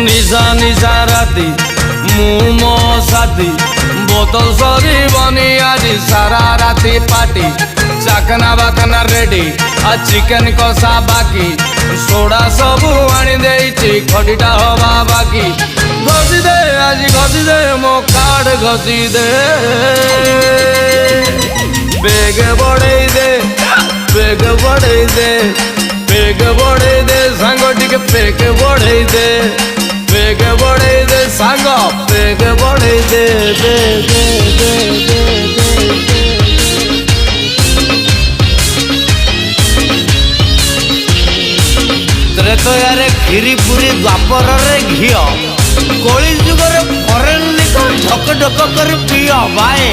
निशा निशा राती मु मो साथी बोतल सरी बनी आज सारा राती पार्टी चाकना बाकना रेडी आ चिकन कषा बाकी सोडा सबू आनी देइछि खटीटा हवा बाकी घसी दे आज घसी दे मो कार्ड घसी दे बेग बढ़ई दे बेग बढ़ई दे बेग बढ़ई दे सांग टिके बेग बढ़ई दे बेग बढ़ई दे सांग बेग बढ़ई दे दे दे दे दे तो यारे खीरी पूरी द्वापर रे घियो कोली जुगर फरेन लिखो ढक ढक कर पियो भाई।